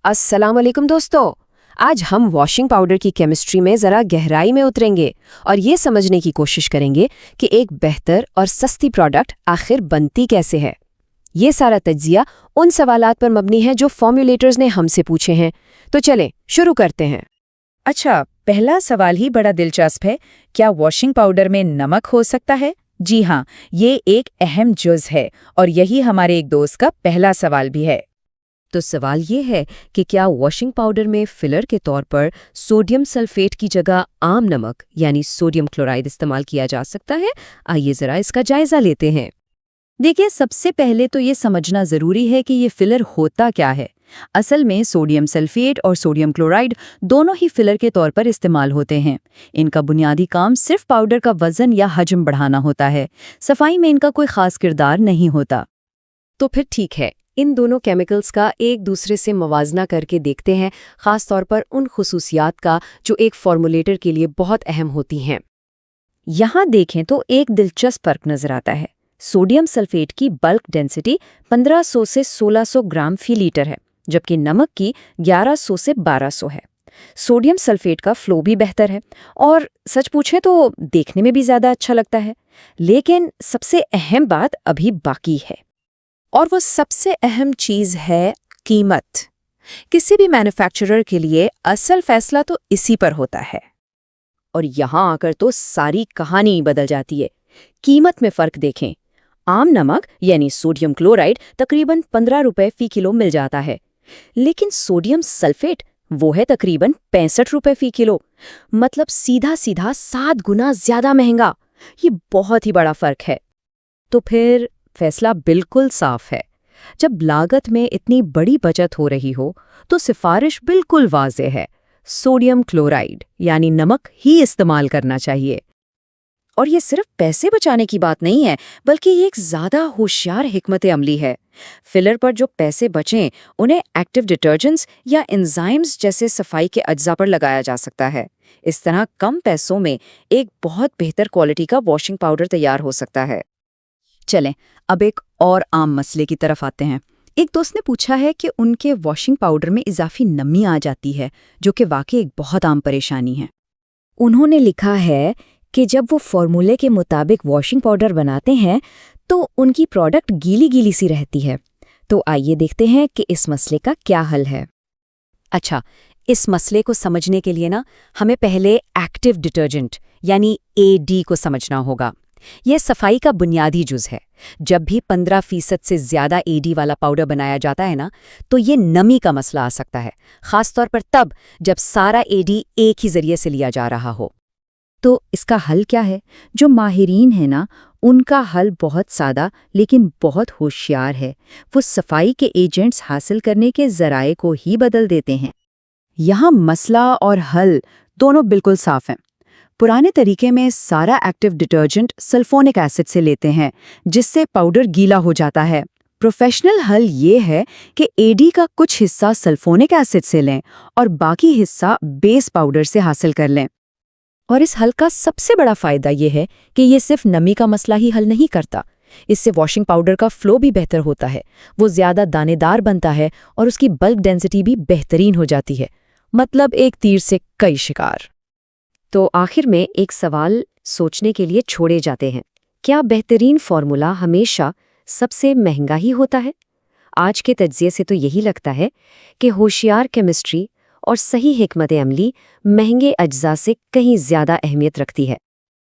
अस्सलाम वालेकुम दोस्तों। आज हम वॉशिंग पाउडर की केमिस्ट्री में ज़रा गहराई में उतरेंगे और ये समझने की कोशिश करेंगे कि एक बेहतर और सस्ती प्रोडक्ट आखिर बनती कैसे है। ये सारा तज्जिया उन सवालात पर मबनी है जो फॉर्मुलेटर्स ने हमसे पूछे हैं। तो चलें शुरू करते हैं। अच्छा, पहला सवाल ही बड़ा दिलचस्प है। क्या वॉशिंग पाउडर में नमक हो सकता है? जी हाँ, ये एक अहम जुज़ है और यही हमारे एक दोस्त का पहला सवाल भी है। तो सवाल ये है कि क्या वॉशिंग पाउडर में फिलर के तौर पर सोडियम सल्फेट की जगह आम नमक यानी सोडियम क्लोराइड इस्तेमाल किया जा सकता है? आइए ज़रा इसका जायज़ा लेते हैं। देखिए, सबसे पहले तो ये समझना ज़रूरी है कि ये फिलर होता क्या है। असल में सोडियम सल्फेट और सोडियम क्लोराइड दोनों ही फिलर के तौर पर इस्तेमाल होते हैं। इनका बुनियादी काम सिर्फ पाउडर का वजन या हजम बढ़ाना होता है। सफाई में इनका कोई खास किरदार नहीं होता। तो फिर ठीक है, इन दोनों केमिकल्स का एक दूसरे से मवाजना करके देखते हैं, ख़ास तौर पर उन खुसूसियात का जो एक फॉर्मुलेटर के लिए बहुत अहम होती हैं। यहाँ देखें तो एक दिलचस्प फर्क नजर आता है। सोडियम सल्फेट की बल्क डेंसिटी 1500 से 1600 ग्राम फी लीटर है, जबकि नमक की 1100 से 1200 है। सोडियम सल्फेट का फ्लो भी बेहतर है और सच पूछें तो देखने में भी ज़्यादा अच्छा लगता है। लेकिन सबसे अहम बात अभी बाकी है, और वो सबसे अहम चीज़ है कीमत। किसी भी मैन्युफैक्चरर के लिए असल फैसला तो इसी पर होता है। और यहाँ आकर तो सारी कहानी बदल जाती है। कीमत में फ़र्क देखें। आम नमक यानी सोडियम क्लोराइड तकरीबन 15 रुपये फी किलो मिल जाता है, लेकिन सोडियम सल्फेट वो है तकरीबन 65 रुपये फी किलो। मतलब सीधा सीधा 7 गुना ज़्यादा महंगा। ये बहुत ही बड़ा फ़र्क है। तो फिर फैसला बिल्कुल साफ है। जब लागत में इतनी बड़ी बचत हो रही हो तो सिफारिश बिल्कुल वाज़ेह है, सोडियम क्लोराइड यानी नमक ही इस्तेमाल करना चाहिए। और ये सिर्फ पैसे बचाने की बात नहीं है, बल्कि ये एक ज़्यादा होशियार हिकमत अमली है। फिलर पर जो पैसे बचें उन्हें एक्टिव डिटर्जेंट्स या एंजाइम्स जैसे सफाई के अज्जा पर लगाया जा सकता है। इस तरह कम पैसों में एक बहुत बेहतर क्वालिटी का वॉशिंग पाउडर तैयार हो सकता है। चलें, अब एक और आम मसले की तरफ आते हैं। एक दोस्त ने पूछा है कि उनके वॉशिंग पाउडर में इजाफी नमी आ जाती है, जो कि वाकई एक बहुत आम परेशानी है। उन्होंने लिखा है कि जब वो फॉर्मूले के मुताबिक वॉशिंग पाउडर बनाते हैं तो उनकी प्रोडक्ट गीली गीली सी रहती है। तो आइए देखते हैं कि इस मसले का क्या हल है। अच्छा, इस मसले को समझने के लिए हमें पहले एक्टिव डिटर्जेंट यानी AD को समझना होगा। यह सफाई का बुनियादी जुज़ है। जब भी 15% से ज़्यादा AD वाला पाउडर बनाया जाता है तो ये नमी का मसला आ सकता है, ख़ास तौर पर तब जब सारा AD एक ही ज़रिए से लिया जा रहा हो। तो इसका हल क्या है? जो माहिरीन है उनका हल बहुत सादा लेकिन बहुत होशियार है। वो सफाई के एजेंट्स हासिल करने के ज़राए को ही बदल देते हैं। यहाँ मसला और हल दोनों बिल्कुल साफ हैं। पुराने तरीके में सारा एक्टिव डिटर्जेंट सल्फोनिक एसिड से लेते हैं, जिससे पाउडर गीला हो जाता है। प्रोफेशनल हल ये है कि AD का कुछ हिस्सा सल्फोनिक एसिड से लें और बाकी हिस्सा बेस पाउडर से हासिल कर लें। और इस हल का सबसे बड़ा फ़ायदा ये है कि ये सिर्फ नमी का मसला ही हल नहीं करता। इससे वॉशिंग पाउडर का फ्लो भी बेहतर होता है, वो ज़्यादा दानेदार बनता है और उसकी बल्क डेंसिटी भी बेहतरीन हो जाती है। मतलब एक तीर से कई शिकार। तो आखिर में एक सवाल सोचने के लिए छोड़े जाते हैं। क्या बेहतरीन फॉर्मूला हमेशा सबसे महंगा ही होता है? आज के तज्ज़िये से तो यही लगता है कि होशियार केमिस्ट्री और सही हिकमत अमली महंगे अज्जा से कहीं ज़्यादा अहमियत रखती है।